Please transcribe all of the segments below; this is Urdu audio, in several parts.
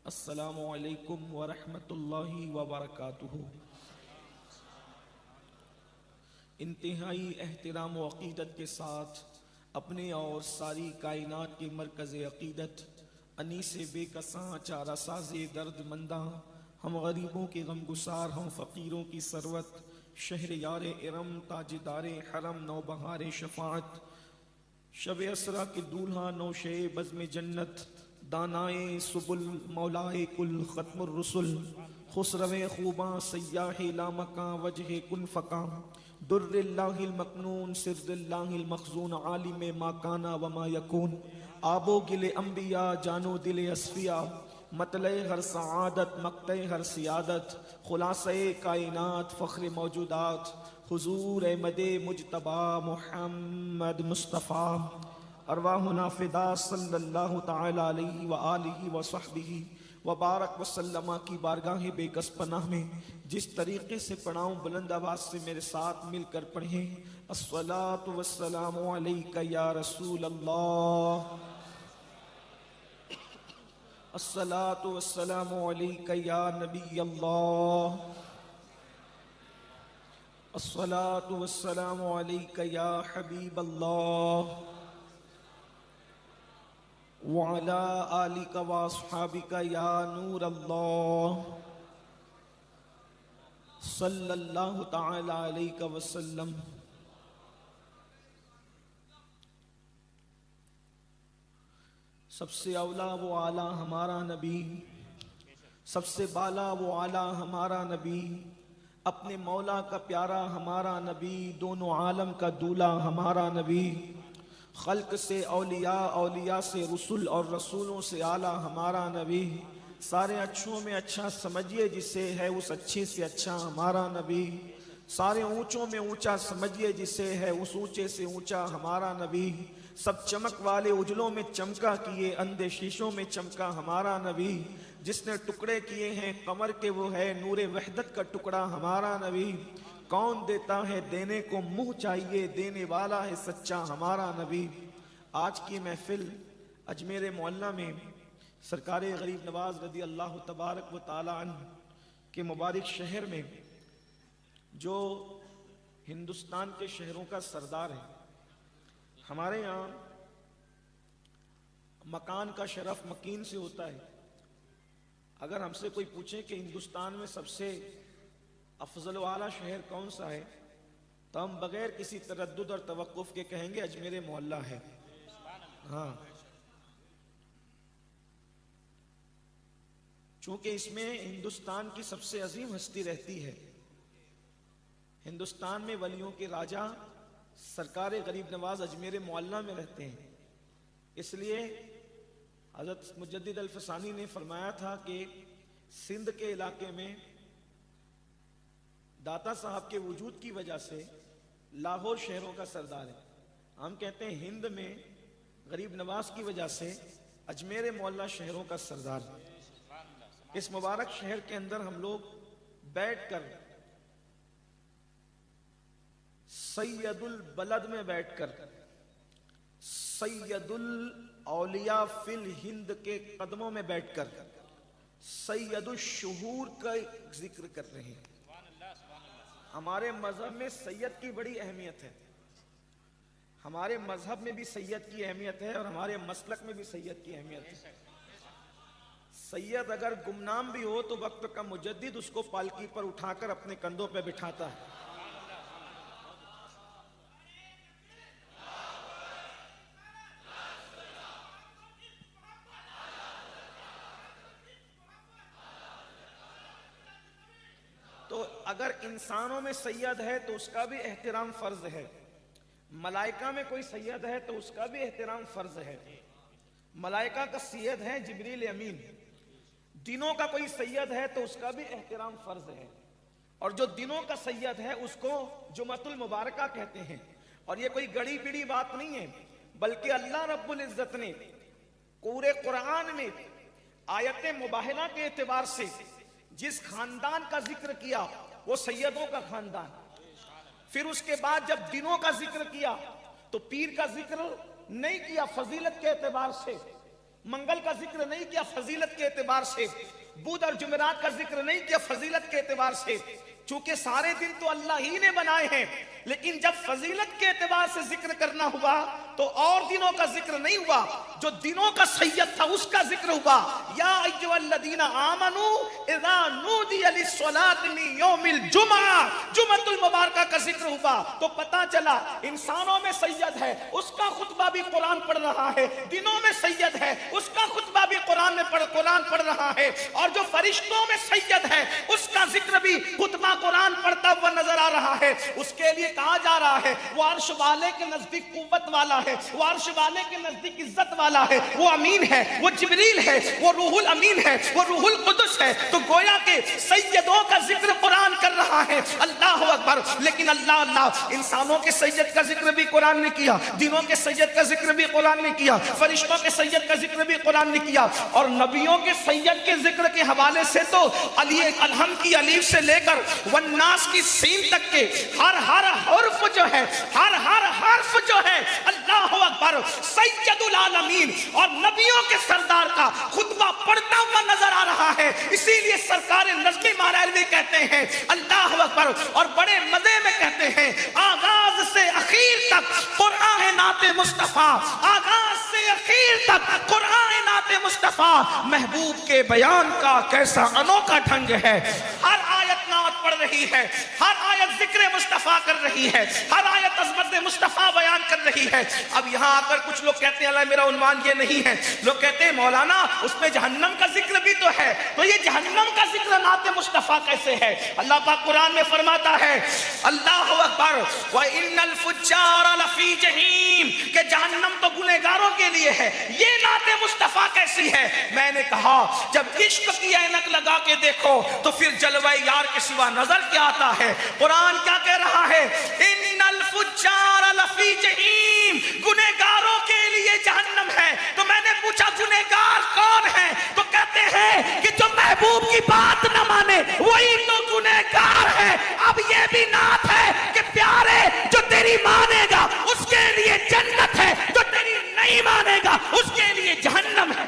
السلام علیکم ورحمۃ اللہ وبرکاتہ۔ انتہائی احترام و عقیدت کے ساتھ اپنے اور ساری کائنات کے مرکز عقیدت انیس بے کساں چارہ ساز درد منداں، ہم غریبوں کے غم گسار، ہم فقیروں کی ثروت، شہر یار ارم تاجدار حرم نوبہار شفاعت، شب اسرا کے دولہا نوشے بزم جنت، دانائے سبل مولائے کل ختم الرسل، خسرو خوباں سیاح لامکاں وجہ کن فکاں، در اللہ المکنون سر اللہ المخزون، عالم ما کانا وما یکون، آب و گل انبیاء جانو دل اصفیاء، مطلع ہر سعادت مقطع ہر سیادت، خلاصہ کائنات فخر موجودات، حضور احمد مجتبی محمد مصطفیٰ، ارواحنا فدا صلی اللہ تعالی علیہ وآلہ وصحبہ وبارک وسلم کی بارگاہ بے کس پناہ میں جس طریقے سے پڑھاؤں بلند آواز سے میرے ساتھ مل کر پڑھیں۔ الصلاۃ والسلام علیک یا رسول اللہ، الصلاۃ والسلام علیک یا نبی اللہ، الصلاۃ والسلام علیک یا حبیب اللہ، وعلی آلک واصحابک یا نور اللہ، صلی اللہ تعالی علیہ وسلم۔ سب سے اولا وہ اعلیٰ ہمارا نبی، سب سے بالا وہ اعلیٰ ہمارا نبی، اپنے مولا کا پیارا ہمارا نبی، دونوں عالم کا دولا ہمارا نبی، خلق سے اولیاء، اولیاء سے رسول اور رسولوں سے اعلیٰ ہمارا نبی، سارے اچھوں میں اچھا سمجھیے جسے ہے اس اچھے سے اچھا ہمارا نبی، سارے اونچوں میں اونچا سمجھیے جسے ہے اس اونچے سے اونچا ہمارا نبی، سب چمک والے اجلوں میں چمکا کیے اندھے شیشوں میں چمکا ہمارا نبی، جس نے ٹکڑے کیے ہیں قمر کے وہ ہے نور وحدت کا ٹکڑا ہمارا نبی، کون دیتا ہے دینے کو منہ چاہیے دینے والا ہے سچا ہمارا نبی۔ آج کی محفل اجمیر معلیٰ میں سرکار غریب نواز رضی اللہ تبارک و تعالی عنہ کے مبارک شہر میں، جو ہندوستان کے شہروں کا سردار ہے، ہمارے یہاں مکان کا شرف مکین سے ہوتا ہے۔ اگر ہم سے کوئی پوچھے کہ ہندوستان میں سب سے افضل و اعلیٰ شہر کون سا ہے تو ہم بغیر کسی تردد اور توقف کے کہیں گے اجمیر معلیٰ ہے۔ ہاں، چونکہ اس میں ہندوستان کی سب سے عظیم ہستی رہتی ہے، ہندوستان میں ولیوں کے راجہ سرکار غریب نواز اجمیر معلیٰ میں رہتے ہیں، اس لیے حضرت مجدد الفسانی نے فرمایا تھا کہ سندھ کے علاقے میں داتا صاحب کے وجود کی وجہ سے لاہور شہروں کا سردار ہے، ہم کہتے ہیں ہند میں غریب نواز کی وجہ سے اجمیر معلیٰ شہروں کا سردار ہے۔ اس مبارک شہر کے اندر ہم لوگ بیٹھ کر سید البلد میں بیٹھ کر سید الاولیاء فی الہند کے قدموں میں بیٹھ کر سید الشہور کا ذکر کر رہے ہیں۔ ہمارے مذہب میں سید کی بڑی اہمیت ہے، ہمارے مذہب میں بھی سید کی اہمیت ہے اور ہمارے مسلک میں بھی سید کی اہمیت ہے۔ سید اگر گمنام بھی ہو تو وقت کا مجدد اس کو پالکی پر اٹھا کر اپنے کندھوں پہ بٹھاتا ہے۔ تو اگر انسانوں میں سید ہے تو اس کا بھی احترام فرض ہے، ملائکہ میں کوئی سید ہے تو اس کا بھی احترام فرض ہے۔ ملائکہ کا سید ہے جبریل امین، دنوں کا کوئی سید ہے تو اس کا بھی احترام فرض ہے، اور جو دنوں کا سید ہے اس کو جمعۃ المبارکہ کہتے ہیں، اور یہ کوئی گڑی بڑی بات نہیں ہے، بلکہ اللہ رب العزت نے پورے قرآن میں آیت مباہنہ کے اعتبار سے جس خاندان کا ذکر کیا وہ سیدوں کا خاندان، پھر اس کے بعد جب دنوں کا ذکر کیا تو پیر کا ذکر نہیں کیا فضیلت کے اعتبار سے، منگل کا ذکر نہیں کیا فضیلت کے اعتبار سے، بدھ اور جمعرات کا ذکر نہیں کیا فضیلت کے اعتبار سے، چونکہ سارے دن تو اللہ ہی نے بنائے ہیں، لیکن جب فضیلت کے اعتبار سے ذکر کرنا ہوا تو اور دنوں کا ذکر نہیں ہوا، جو دنوں کا سید تھا اس کا ذکر ہوا۔ یا ایھا الذین آمنوا اذا نودی للصلاۃ من یوم الجمعہ، جمعۃ المبارکہ کا ذکر ہوا تو پتہ چلا انسانوں میں سید ہے اس کا خطبہ بھی قرآن پڑھ رہا ہے، دنوں میں سید ہے اس کا خطبہ بھی قرآن پڑھ رہا ہے، اور جو فرشتوں میں سید ہے اس کا ذکر بھی خطبہ قرآن پڑھتا ہوا نظر آ رہا ہے۔ اس کے لیے کہا جا رہا ہے وہ عرش والے کے نزدیک قوت والا ہے، وہ عرش والے کے نزدیک عزت والا ہے، وہ امین ہے، وہ جبریل ہے، وہ روح الامین ہے، وہ روح القدس ہے۔ تو گویا کہ سیدوں کا ذکر قرآن کر رہا ہے، اللہ اکبر۔ لیکن اللہ انسانوں کے سید کا ذکر بھی قرآن نے کیا، دنوں کے سید کا ذکر بھی قرآن نے کیا، فرشتوں کے سید کا ذکر بھی قرآن نے کیا، اور نبیوں کے سید کے ذکر کے حوالے سے تو الحمد کی الف سے لے کر والناس کی سین تک کے ہر حرف جو ہے، ہر حرف جو ہے، اللہ اکبر، سید العالمین اور نبیوں کے سردار کا خطبہ پڑھتا ہوا نظر آ رہا ہے۔ اسی لیے سرکار نظمی مہرالوی کہتے ہیں اللہ اکبر، اور بڑے مزے میں کہتے ہیں آغاز سے اخیر تک قرآن نعت مصطفیٰ، آغاز سے اخیر تک قرآن نعت مصطفیٰ، محبوب کے بیان کا کیسا انوکھا ڈھنگ ہے۔ ہر آیت نعت پڑھ رہی ہے، ہر آیت ذکر مصطفیٰ کر رہی ہے، ہر آیت عظمت مصطفیٰ بیان کر رہی ہے۔ اب یہاں آ کر کچھ لوگ کہتے ہیں اللہ میرا عنوان یہ نہیں ہے، لوگ کہتے ہیں مولانا اس میں جہنم کا ذکر بھی تو ہے، تو یہ جہنم کا ذکر نعت مصطفیٰ کیسے ہے؟ اللہ پاک قرآن میں فرماتا ہے اللہ اکبر وَإِنَّ الْفُجَّارَ لَفِي جَحِيمٍ، کہ جہنم تو گنہگاروں کے لیے ہے، یہ نعت مصطفیٰ کیسی ہے؟ میں نے کہا جب عشق کی اینک لگا کے دیکھو تو پھر جلوہ یار کے سوا نظر کیا آتا ہے؟ قرآن کیا کہہ رہا ہے؟ ان الفجار لفی جہیم، گنہگاروں کے لیے جہنم ہے۔ تو میں نے پوچھا گنہگار کون ہے؟ تو کہتے ہیں کہ جو محبوب کی بات نہ مانے وہی تو گنہگار ہے۔ اب یہ بھی نعت ہے کہ پیارے جو تیری مانے گا اس کے لیے جنت ہے، جو تیری نہیں مانے گا اس کے لیے جہنم ہے۔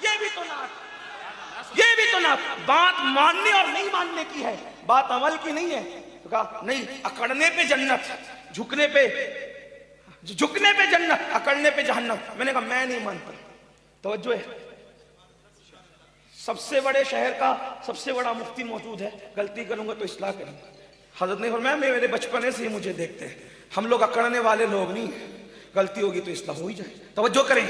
یہ بھی تو نعت، یہ بھی تو نعت بات ماننے اور نہیں ماننے کی ہے، بات عمل کی نہیں ہے۔ تو کہا نہیں، اکڑنے پہ جنت، جھکنے پہ جنت، اکڑنے پہ جہنم۔ میں نے کہا میں نہیں مانتا۔ توجہ ہے، سب سے بڑے شہر کا سب سے بڑا مفتی موجود ہے، غلطی کروں گا تو اصلاح کروں گا۔ حضرت نے فرمایا میرے بچپنے سے ہی مجھے دیکھتے ہیں، ہم لوگ اکڑنے والے لوگ نہیں، غلطی ہوگی تو اصلاح ہو ہی جائے۔ توجہ کریں،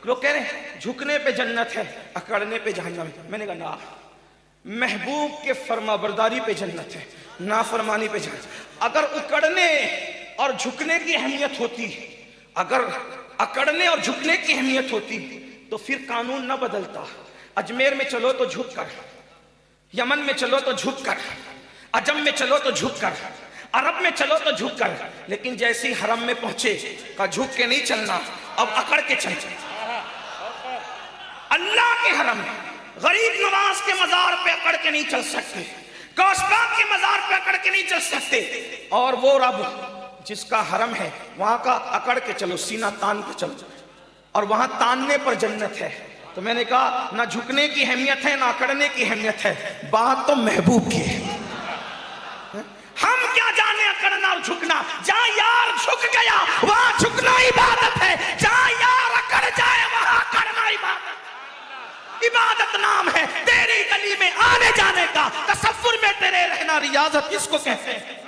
لوگ کہہ رہے ہیں جھکنے پہ جنت ہے، اکڑنے پہ جہنم ہے۔ میں نے کہا نا، محبوب کے فرما برداری پہ جنت ہے، نافرمانی پہ جنت۔ اگر اکڑنے اور جھکنے کی اہمیت ہوتی، اگر اکڑنے اور جھکنے کی اہمیت ہوتی تو پھر قانون نہ بدلتا۔ اجمیر میں چلو تو جھک کر، یمن میں چلو تو جھک کر، عجم میں چلو تو جھک کر، عرب میں چلو تو جھک کر، لیکن جیسی حرم میں پہنچے کہا جھک کے نہیں چلنا، اب اکڑ کے چل۔ اللہ کے حرم میں غریب نواز کے مزار پہ اکڑ کے نہیں چل سکتے، کوسباغ کے مزار پہ اکڑ کے نہیں چل سکتے، اور وہ رب جس کا حرم ہے وہاں کا اکڑ کے چلو، سینہ تان کے چلو، اور وہاں تاننے پر جنت ہے۔ تو میں نے کہا نہ جھکنے کی اہمیت ہے نہ اکڑنے کی اہمیت ہے، بات تو محبوب کی ہے۔ ہم کیا جانے اکڑنا اور جھکنا، جہاں یار جھک گیا وہاں جھکنا عبادت ہے، جہاں یار اکڑ جائے وہاں اکڑنا عبادت۔ عبادت نام ہے تیری گلی میں آنے جانے کا، تصور میں تیرے رہنا ریاضت اس کو کہتے ہیں۔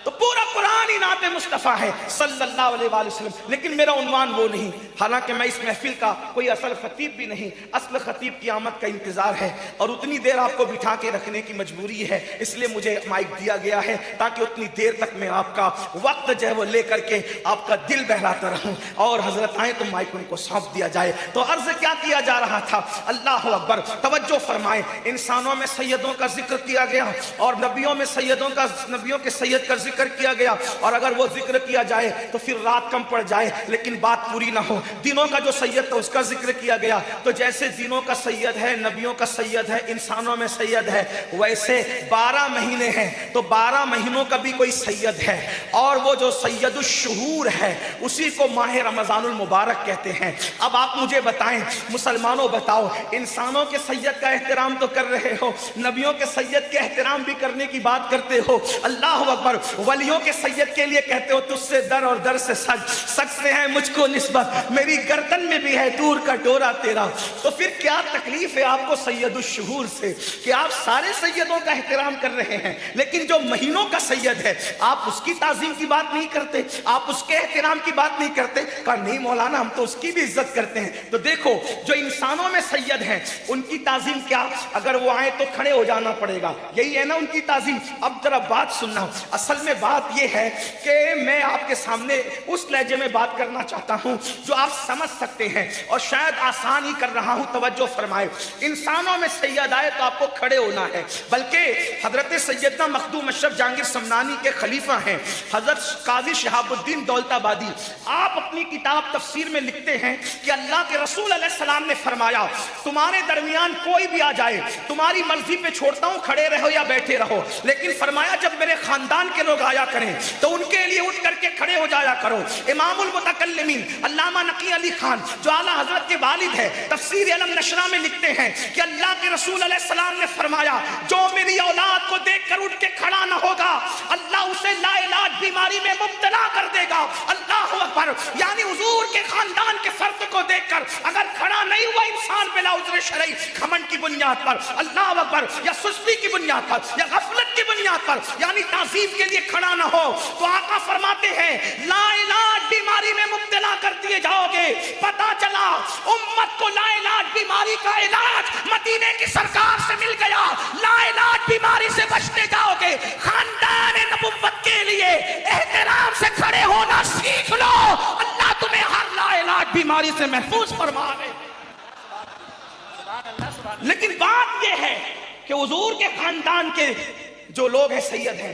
تو پورا قرآن ہی نعت مصطفیٰ ہے صلی اللہ علیہ وآلہ وسلم، لیکن میرا عنوان وہ نہیں۔ حالانکہ میں اس محفل کا کوئی اصل خطیب بھی نہیں، اصل خطیب کی آمد کا انتظار ہے، اور اتنی دیر آپ کو بٹھا کے رکھنے کی مجبوری ہے، اس لیے مجھے مائک دیا گیا ہے تاکہ اتنی دیر تک میں آپ کا وقت جو ہے وہ لے کر کے آپ کا دل بہلاتا رہوں، اور حضرت آئیں تو مائک ان کو سونپ دیا جائے۔ تو عرض کیا کیا جا رہا تھا؟ اللہ اکبر، توجہ فرمائیں، انسانوں میں سیدوں کا ذکر کیا گیا اور نبیوں میں سیدوں کا، نبیوں کے سید کا ذکر ذکر کیا گیا اور اگر وہ ذکر کیا جائے تو پھر رات کم پڑ جائے لیکن بات پوری نہ ہو. دنوں کا جو سید تھا اس کا ذکر کیا گیا تو جیسے دنوں کا سید ہے, نبیوں کا سید ہے, انسانوں میں سید ہے, ویسے 12 مہینے ہیں تو 12 مہینوں کا بھی کوئی سید ہے اور وہ جو سید الشہور ہے اسی کو ماہ رمضان المبارک کہتے ہیں. اب آپ مجھے بتائیں مسلمانوں, بتاؤ انسانوں کے سید کا احترام تو کر رہے ہو, نبیوں کے سید کے احترام بھی کرنے کی بات کرتے ہو, اللہ اکبر, ولیوں کے سید کے لیے کہتے ہو تجھ سے در اور در سے سج, سج سے ہے مجھ کو نسبت, میری گردن میں بھی ہے دور کا ڈورا تیرا. تو پھر کیا تکلیف ہے آپ کو سید الشہور سے کہ آپ سارے سیدوں کا احترام کر رہے ہیں لیکن جو مہینوں کا سید ہے آپ اس کی تعظیم کی بات نہیں کرتے, آپ اس کے احترام کی بات نہیں کرتے. کہا نہیں مولانا ہم تو اس کی بھی عزت کرتے ہیں. تو دیکھو جو انسانوں میں سید ہیں ان کی تعظیم کیا, اگر وہ آئیں تو کھڑے ہو جانا پڑے گا, یہی ہے نا ان کی تعظیم. اب ذرا بات سننا, اصل میں بات یہ ہے کہ میں آپ کے سامنے اس لہجے میں بات کرنا چاہتا ہوں جو آپ سمجھ سکتے ہیں اور شاید آسان ہی کر رہا ہوں, توجہ فرمائے. انسانوں میں سید آئے تو آپ کو کھڑے ہونا ہے, بلکہ حضرت سیدنا مخدوم اشرف جہانگیر سمنانی کے خلیفہ ہیں حضرت قاضی شہاب الدین دولت آبادی. آپ اپنی کتاب تفسیر میں لکھتے ہیں کہ اللہ کے رسول علیہ السلام نے فرمایا تمہارے درمیان کوئی بھی آ جائے تمہاری مرضی پہ چھوڑتا ہوں, کھڑے رہو یا بیٹھے رہو, لیکن فرمایا جب میرے خاندان کے لوگ آیا کریں تو ان کے لیے اٹھ کر کے کھڑے ہو جایا کرو. امام المتکلمین علامہ نقی علی خان جو اعلیٰ حضرت کے والد ہے تفسیر علم نشرہ میں لکھتے ہیں کہ اللہ کے رسول علیہ السلام نے فرمایا جو میری اولاد کو دیکھ کر اٹھ کے کھڑا نہ ہوگا اللہ اسے لا علاج بیماری میں مبتلا کر دے گا. اللہ اکبر, یعنی حضور کے خاندان کے فرد کو دیکھ کر اگر کھڑا نہیں ہوا انسان بلا عذر شرعی, گھمنڈ کی بنیاد پر, اللہ اکبر, یا سستی کی بنیاد پر یا غفلت کی بنیاد پر, یعنی تعظیم کے لیے کھڑا نہ ہو تو آقا فرماتے ہیں لا علاج بیماری میں مبتلا کر دیے جاؤ گے. پتا چلا امت کو لا علاج بیماری کا علاج مدینے کی سرکار سے مل گیا, لا علاج بیماری سے بچتے جاؤ گے. خاندان نبوت کے لیے احترام سے کھڑے ہونا سیکھ لو, اللہ تمہیں ہر لا علاج بیماری سے محفوظ فرمائے. لیکن بات یہ ہے کہ حضور کے خاندان کے جو لوگ ہیں سید ہیں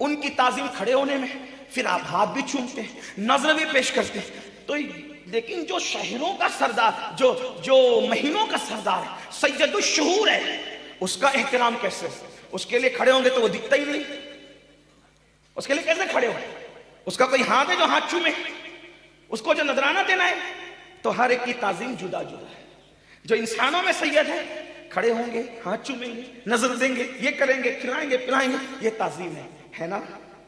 ان کی تعظیم کھڑے ہونے میں, پھر آپ ہاتھ بھی چھومتے ہیں, نظر بھی پیش کرتے ہیں. تو لیکن جو شہروں کا سردار, جو مہینوں کا سردار ہے, سید الشہور ہے, اس کا احترام کیسے؟ اس کے لیے کھڑے ہوں گے تو وہ دکھتا ہی نہیں, اس کے لیے کیسے کھڑے ہوں؟ اس کا کوئی ہاتھ ہے جو ہاتھ چومے, اس کو جو نذرانہ دینا ہے, تو ہر ایک کی تعظیم جدا جدا ہے. جو انسانوں میں سید ہے کھڑے ہوں گے, ہاتھ چومیں گے, نظر دیں گے, یہ کریں گے, کھلائیں گے, پلائیں گے, یہ تعظیم ہے نا,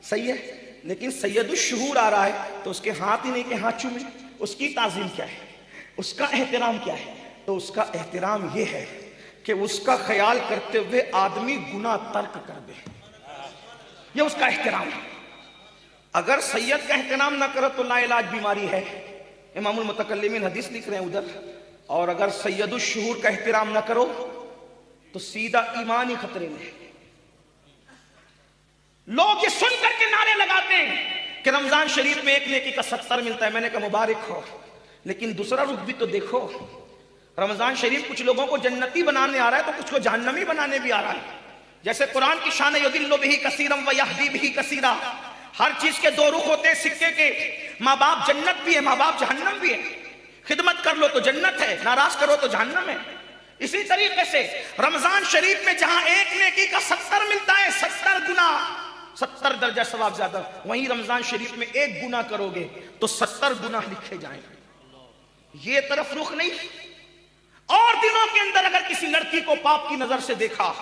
صحیح ہے. لیکن سید الشہور آ رہا ہے تو اس کے ہاتھ ہی نہیں کہ ہاتھ چومیں, اس کی تعظیم کیا ہے, اس کا احترام کیا ہے؟ تو اس کا احترام یہ ہے کہ اس کا خیال کرتے ہوئے آدمی گناہ ترک کر دے, یہ اس کا احترام ہے. اگر سید کا احترام نہ کرو تو لا علاج بیماری ہے. امام المتکلمین حدیث لکھ رہے ہیں ادھر. اور اگر سید الشہور کا احترام نہ کرو تو سیدھا ایمان ہی خطرے میں. لوگ یہ سن کر کے نعرے لگاتے ہیں کہ رمضان شریف میں ایک نیکی کا 70 ملتا ہے. میں نے کہا مبارک ہو, لیکن دوسرا رخ بھی تو دیکھو. رمضان شریف کچھ لوگوں کو جنتی بنانے آ رہا ہے تو کچھ کو جہنمی بنانے بھی آ رہا ہے. جیسے قرآن کی شان یضل بہ کثیرا ویہدی بہ کثیرا, ہر چیز کے دو رخ ہوتے ہیں سکے کے. ماں باپ جنت بھی ہے, ماں باپ جہنم بھی ہے. خدمت کر لو تو جنت ہے, ناراض کرو تو جہنم ہے. اسی طریقے سے رمضان شریف میں جہاں ایک نیکی کا 70 ملتا ہے, 70 گنا, 70 درجہ ثواب زیادہ, وہیں رمضان شریف میں ایک گناہ کرو گے تو 70 گناہ لکھے جائیں گے. یہ طرف رخ نہیں. اور دنوں کے اندر اگر کسی لڑکی کو پاپ کی نظر سے دیکھا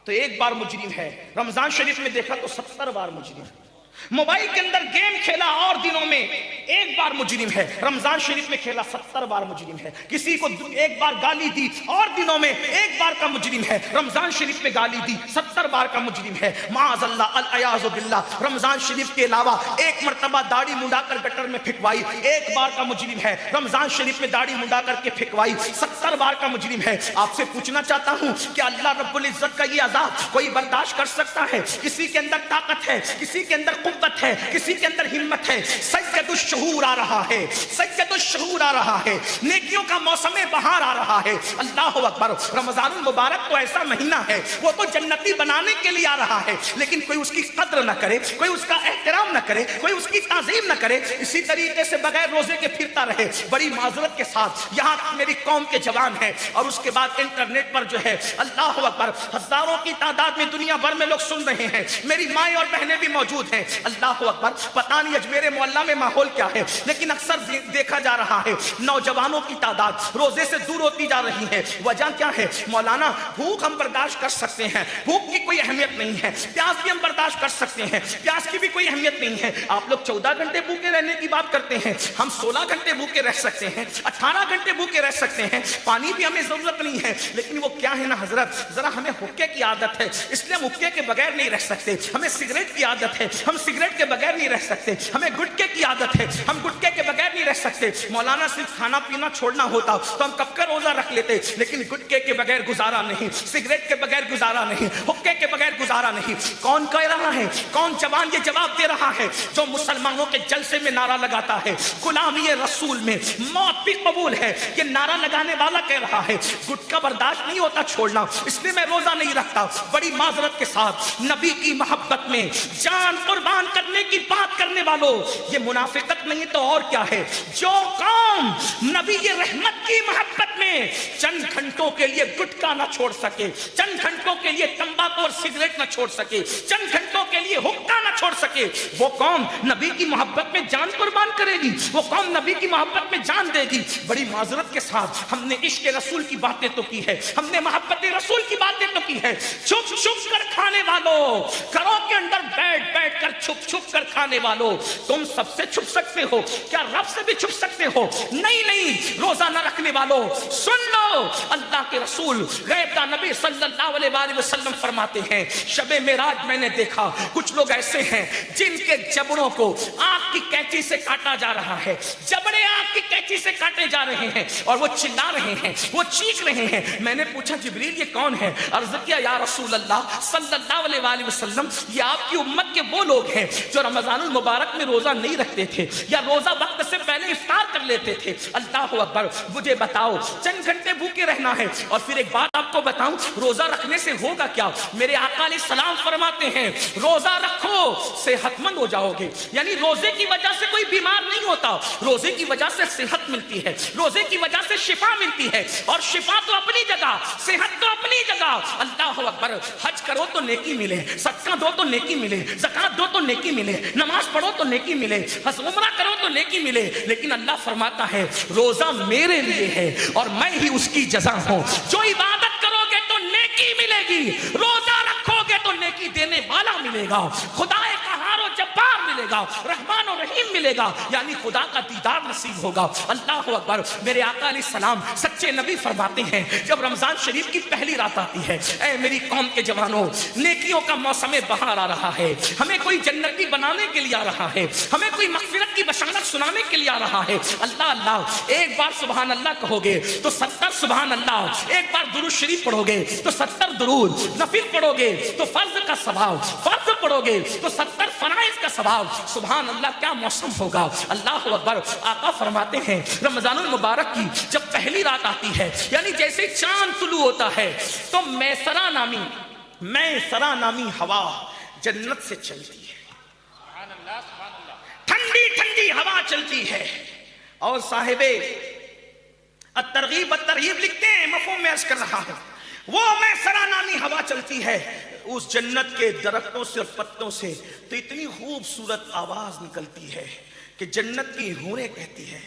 تو ایک بار مجرم ہے, رمضان شریف میں دیکھا تو 70 بار مجرم ہے. موبائل کے اندر گیم کھیلا اور دنوں میں ایک بار مجرم ہے, رمضان شریف میں کھیلا 70 بار مجرم ہے. کسی کو ایک بار گالی دی اور دنوں میں ایک بار کا مجرم ہے, رمضان شریف میں گالی دی 70 بار کا مجرم ہے. معاذ اللہ العیاذ باللہ. رمضان شریف کے علاوہ ایک مرتبہ داڑھی منڈا کر گٹر میں پھینکوائی, ایک بار کا مجرم ہے. رمضان شریف میں داڑھی منڈا کر کے پھینکوائی, 70 بار کا مجرم ہے. آپ سے پوچھنا چاہتا ہوں کہ اللہ رب العزت کا یہ عذاب کوئی برداشت کر سکتا ہے؟ کسی کے اندر طاقت ہے, کسی کے اندر قوت ہے، کسی کے اندر ہمت ہے، سید الشہور آ رہا ہے، سید الشہور آ رہا ہے، نیکیوں کا موسم بہار آ رہا ہے۔ اللہ اکبر۔ رمضان المبارک تو ایسا مہینہ ہے، وہ تو جنتی بنانے کے لیے آ رہا ہے، لیکن کوئی اس کی قدر نہ کرے، کوئی اس کا احترام نہ کرے، کوئی اس کی تعظیم نہ کرے، اسی طریقے سے بغیر روزے کے پھرتا رہے، بڑی معذرت کے ساتھ یہاں میری قوم کے جوان ہیں، اور اس کے بعد انٹرنیٹ پر جو ہے اللہ اکبر ہزاروں کی تعداد میں دنیا بھر میں لوگ سن رہے ہیں، میری مائیں اور بہنیں بھی موجود ہیں۔ اللہ اکبر۔ پتہ نہیں اجمیر محلہ میں ماحول کیا ہے، لیکن اکثر دیکھا جا رہا ہے نوجوانوں کی تعداد روزے سے دور ہوتی جا رہی ہے۔ وجہ کیا ہے؟ مولانا بھوک ہم برداشت کر سکتے ہیں، بھوک کی کوئی اہمیت نہیں ہے، پیاس بھی ہم برداشت کر سکتے ہیں، پیاس کی بھی کوئی اہمیت نہیں ہے۔ آپ لوگ 14 گھنٹے بھوکے رہنے کی بات کرتے ہیں، ہم 16 گھنٹے بھوکے رہ سکتے ہیں، 18 گھنٹے بھوکے رہ سکتے ہیں، پانی بھی ہمیں ضرورت نہیں ہے، لیکن وہ کیا ہے نا حضرت، ذرا ہمیں حقے کی عادت ہے، اس لیے ہم حقے کے بغیر نہیں رہ سکتے، ہمیں سگریٹ کی عادت ہے، ہم سگریٹ کے بغیر نہیں رہ سکتے، ہمیں گٹکے کی عادت ہے، ہم گٹکے کے بغیر نہیں رہ سکتے۔ مولانا صرف کھانا پینا چھوڑنا ہوتا تو ہم کب کا روزہ رکھ لیتے، لیکن گٹکے کے بغیر گزارا نہیں، سگریٹ کے بغیر گزارا نہیں، حقے کے بغیر گزارا نہیں۔ کون کہہ رہا ہے؟ کون جوان یہ جواب دے رہا ہے؟ جو مسلمانوں کے جلسے میں نعرہ لگاتا ہے غلامی رسول میں موت بھی قبول ہے، یہ نعرہ لگانے والا کہہ رہا ہے گٹکا برداشت نہیں ہوتا چھوڑنا، اس لیے میں روزہ نہیں رکھتا۔ بڑی معذرت کے ساتھ نبی کی محبت میں جان قربان کرنے کی بات کرنے والوں، یہ منافقت نہیں تو اور کیا ہے؟ جو قوم نبی یہ رحمت کی محبت میں چند گھنٹوں کے لیے گٹکا نہ چھوڑ سکے، چند گھنٹوں کے لیے تمباکو اور سگریٹ نہ چھوڑ سکے، چند گھنٹوں کے لیے حقہ نہ چھوڑ سکے، وہ قوم نبی کی محبت میں جان قربان کرے گی، وہ قوم نبی کی محبت میں جان دے گی۔ بڑی معذرت کے ساتھ ہم نے عشق رسول کی باتیں تو کی ہے، ہم نے محبت رسول کی باتیں تو کی ہے، چھپ چھپ کر کھانے والوں، گھروں کے اندر بیٹھ بیٹھ کر چھپ چھپ کر کھانے والوں، تم سب سے چھپ سکتے ہو کیا رب سے بھی چھپ سکتے ہو؟ نہیں، روزہ نہ رکھنے والوں سن لو، اللہ کے رسول غیب دا نبی صلی اللہ علیہ وآلہ وسلم فرماتے ہیں شب معراج میں نے دیکھا کچھ لوگ ایسے ہیں جن کے جبڑوں کو آگ کی کینچی سے کاٹا جا رہا ہے، جبڑے آگ کی کینچی سے کاٹے جا رہے ہیں، اور وہ چلا رہے ہیں، وہ چیخ رہے ہیں۔ میں نے پوچھا جبریل یہ کون ہے؟ عرض کیا یا رسول اللہ صلی اللہ علیہ وآلہ وسلم یہ آپ کی امت کے وہ لوگ ہیں جو رمضان المبارک میں روزہ نہیں رکھتے تھے یا روزہ وقت سے پہلے افطار کر لیتے تھے۔ اللہ اکبر۔ مجھے بتاؤ چند گھنٹے بھوکے رہنا ہے، اور پھر ایک بات آپ کو بتاؤں روزہ رکھنے سے ہوگا کیا؟ میرے آقا علیہ السلام فرماتے ہیں روزہ رکھو صحت مند ہو جاؤ گے، یعنی روزے کی وجہ سے کوئی بیمار نہیں ہوتا، روزے کی وجہ سے صحت ملتی ہے، روزے کی وجہ سے شفا ملتی ہے، اور شفا تو اپنی جگہ، صحت تو اپنی جگہ۔ اللہ اکبر۔ حج کرو تو نیکی ملے، صدقہ دو تو نیکی ملے، زکات دو تو نیکی ملے، نماز پڑھو تو نیکی ملے، عمرہ کرو تو نیکی ملے، لیکن اللہ فرماتا ہے روزہ میرے لیے ہے اور میں ہی اس کی جزا ہوں۔ جو عبادت کرو گے تو نیکی ملے گی، روزہ رکھو گے تو نیکی دینے والا ملے گا، خدا قہار و جبار ملے گا، رحمان و رحیم ملے گا، یعنی خدا کا دیدار نصیب ہوگا۔ اللہ اکبر۔ میرے آقا علیہ السلام سچے نبی فرماتے ہیں جب رمضان شریف کی پہلی رات آتی ہے، اے میری قوم کے جوانوں نیکیوں کا موسم بہار آ رہا ہے، ہمیں کوئی جنتی بنانے کے لیے آ رہا ہے، ہمیں کوئی مغفرت کی بشارت سنانے کے لیے آ رہا ہے۔ اللہ اللہ ایک بار سبحان اللہ کہو گے تو 70 سبحان اللہ، ایک بار درود شریف پڑھو گے تو 70 درود، نفل پڑھو گے تو فرض کا ثواب، فرض پڑھو گے تو 70 فرائض کا ثواب۔ سبحان اللہ کیا موسم ہوگا۔ اللہ اکبر۔ آقا فرماتے ہیں رمضان المبارک کی جب پہلی رات آتی ہے، یعنی جیسے چاند طلوع ہوتا ہے تو میسرا نامی ہوا جنت سے چلتی ہے، ٹھنڈی ٹھنڈی ہوا چلتی ہے، اور صاحب الترغیب الترہیب لکھتے ہیں، مفہوم میں عرض کر رہا ہوں، وہ میسرا نامی ہوا چلتی ہے، اس جنت کے درختوں سے اور پتوں سے تو اتنی خوبصورت آواز نکلتی ہے کہ جنت کی حوریں کہتی ہے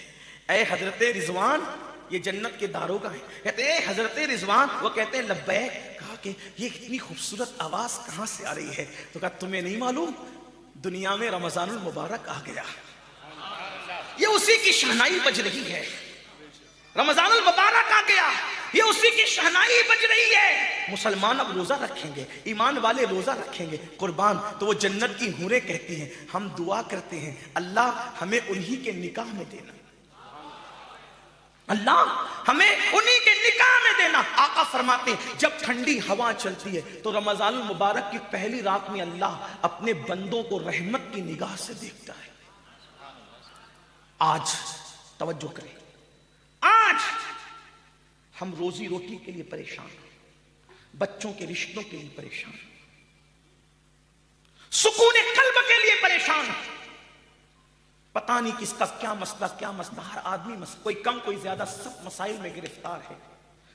اے حضرت رضوان، یہ جنت کے داروغہ ہیں، کہتے ہیں اے حضرت رضوان، وہ کہتے ہیں لبیک، کہا کہ یہ اتنی خوبصورت آواز کہاں سے آ رہی ہے؟ تو کہا تمہیں نہیں معلوم دنیا میں رمضان المبارک آ گیا، یہ اسی کی شہنائی بج رہی ہے، رمضان المبارک آ گیا، یہ اسی کی شہنائی بج رہی ہے۔ مسلمان اب روزہ رکھیں گے، ایمان والے روزہ رکھیں گے قربان، تو وہ جنت کی حوریں کہتی ہیں ہم دعا کرتے ہیں اللہ ہمیں انہی کے نکاح میں دینا، اللہ ہمیں انہی کے نکاح میں دینا۔ آقا فرماتے ہیں جب ٹھنڈی ہوا چلتی ہے تو رمضان المبارک کی پہلی رات میں اللہ اپنے بندوں کو رحمت کی نگاہ سے دیکھتا ہے. آج توجہ کریں, آج ہم روزی روٹی کے لیے پریشان ہیں, بچوں کے رشتوں کے لیے پریشان ہیں, سکون قلب کے لیے پریشان ہیں. پتہ نہیں کس کا کیا مسئلہ, ہر آدمی کوئی کم کوئی زیادہ سب مسائل میں گرفتار ہے.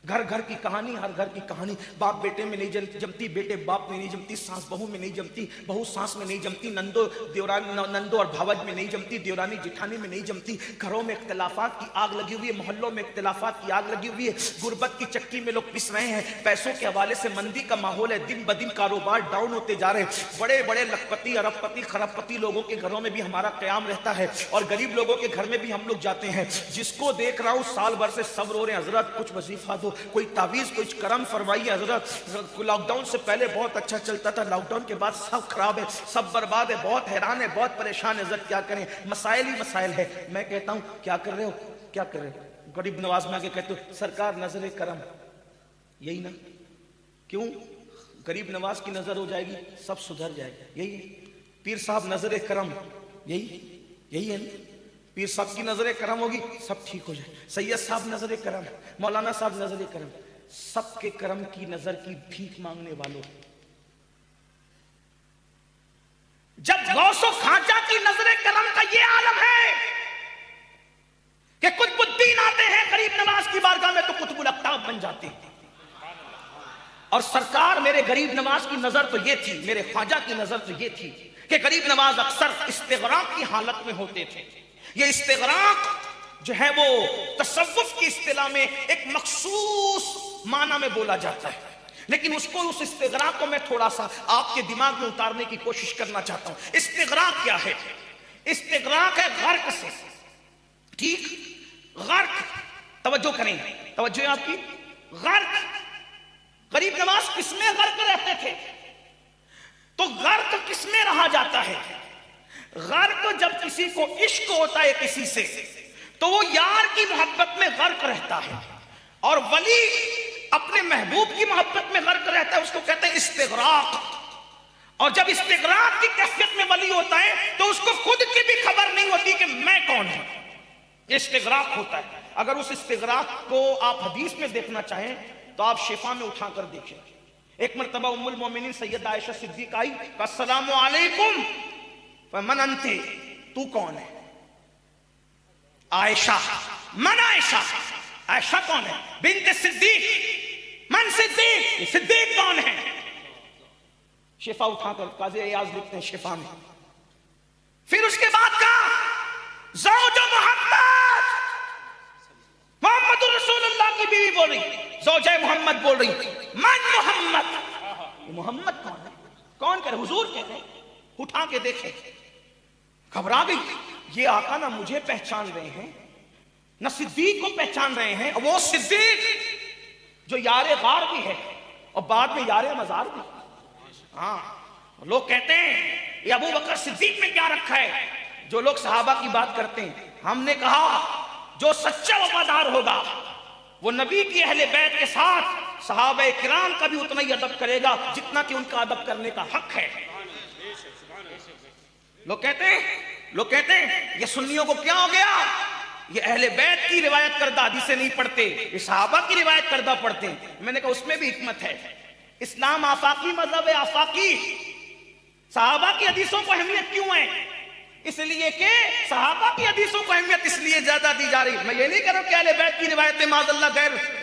گھر گھر کی کہانی, ہر گھر کی کہانی. باپ بیٹے میں نہیں جمتی, بیٹے باپ میں نہیں جمتی, ساس بہو میں نہیں جمتی, بہو ساس میں نہیں جمتی, نندو اور بھاوج میں نہیں جمتی, دیورانی جٹھانی میں نہیں جمتی. گھروں میں اختلافات کی آگ لگی ہوئی ہے, محلوں میں اختلافات کی آگ لگی ہوئی ہے. غربت کی چکی میں لوگ پس رہے ہیں. پیسوں کے حوالے سے مندی کا ماحول ہے, دن بدن کاروبار ڈاؤن ہوتے جا رہے ہیں. بڑے بڑے لکھپتی, ارب پتی, خرب پتی لوگوں کے گھروں میں بھی ہمارا قیام رہتا ہے, اور غریب لوگوں کے گھر میں بھی ہم لوگ جاتے ہیں. جس کو دیکھ رہا ہوں سال بھر سے صبر ہو رہے ہیں, حضرت کچھ وظیفہ دو, کوئی تعویذ, کچھ کرم فرمائیے حضرت. لاک ڈاؤن سے پہلے بہت اچھا چلتا تھا, لاک ڈاؤن کے بعد سب خراب ہے, سب برباد ہے, بہت حیران ہے, بہت پریشان ہے. حضرت کیا کریں, مسائل ہی مسائل ہے. میں کہتا ہوں کیا کر رہے ہو, کیا کر رہے ہو؟ غریب نواز میں آ کے کہتے ہو سرکار نظر کرم, یہی نا, کیوں غریب نواز کی نظر ہو جائے گی سب سدھر جائے گا, یہی ہے. پیر صاحب نظر کرم, یہی ہے نا, پیر صاحب کی نظر کرم ہوگی سب ٹھیک ہو جائے. سید صاحب نظر کرم, مولانا صاحب نظر کرم, سب کے کرم کی نظر کی بھیک مانگنے والوں. جب غوث و خواجہ کی نظر کرم کا یہ عالم ہے کہ قطب الدین آتے ہیں غریب نواز کی بارگاہ میں تو قطب الاقطاب بن جاتے ہیں. اور سرکار میرے غریب نواز کی نظر تو یہ تھی, میرے خواجہ کی نظر تو یہ تھی کہ غریب نواز اکثر استغراق کی حالت میں ہوتے تھے. یہ استغراق جو ہے وہ تصوف کی اصطلاح میں ایک مخصوص معنی میں بولا جاتا ہے, لیکن اس استغراق کو میں تھوڑا سا آپ کے دماغ میں اتارنے کی کوشش کرنا چاہتا ہوں. استغراق کیا ہے؟ استغراق ہے غرق سے, ٹھیک, غرق. توجہ کریں, توجہ ہے آپ کی. غرق, غریب نواز کس میں غرق رہتے تھے؟ تو غرق کس میں رہا جاتا ہے؟ غرق جب کسی کو عشق ہوتا ہے کسی سے تو وہ یار کی محبت میں غرق رہتا ہے, اور ولی اپنے محبوب کی محبت میں غرق رہتا ہے, اس کو کہتے ہیں استغراق. اور جب استغراق کی کیفیت میں ولی ہوتا ہے تو اس کو خود کی بھی خبر نہیں ہوتی کہ میں کون ہوں. یہ استغراق ہوتا ہے. اگر اس استغراق کو آپ حدیث میں دیکھنا چاہیں تو آپ شفا میں اٹھا کر دیکھیں. ایک مرتبہ ام المومنین سیدہ عائشہ صدیقہ آئی, السلام علیکم, من انتے, تو کون ہے؟ عائشہ, من عائشہ, عائشہ کون ہے؟ بنت صدیق, من صدیق, صدیق کون ہے؟ شفا اٹھا کر قاضی ایاز لکھتے ہیں شفا میں. پھر اس کے بعد کہا زوج محمد, محمد رسول اللہ کی بیوی بول رہی, زوجہ محمد بول رہی, من محمد, محمد کون ہے؟ کون کہہ رہے؟ حضور کہتے ہیں. اٹھا کے دیکھیں, گھبرا گئی. یہ آقا نہ مجھے پہچان رہے ہیں نہ صدیق کو پہچان رہے ہیں, وہ صدیق جو یار غار بھی ہے اور بعد میں یار مزار بھی. ہاں, لوگ کہتے ہیں یہ ابو بکر صدیق میں کیا رکھا ہے, جو لوگ صحابہ کی بات کرتے ہیں. ہم نے کہا جو سچا وفادار ہوگا وہ نبی کی اہل بیت کے ساتھ صحابہ کرام کا بھی اتنا ہی ادب کرے گا جتنا کہ ان کا ادب کرنے کا حق ہے. لوگ کہتے ہیں یہ سنیوں کو کیا ہو گیا, یہ اہل بیت کی روایت کردہ حدیثیں نہیں پڑھتے, یہ صحابہ کی روایت کردہ پڑھتے ہیں. میں نے کہا اس میں بھی حکمت ہے. اسلام آفاقی مذہب ہے, آفاقی. صحابہ کی حدیثوں کو اہمیت کیوں ہے؟ اس لیے کہ صحابہ کی حدیثوں کو اہمیت اس لیے زیادہ دی جا رہی. میں یہ نہیں کہہ رہا کہ اہل بیت کی روایتیں معاذ اللہ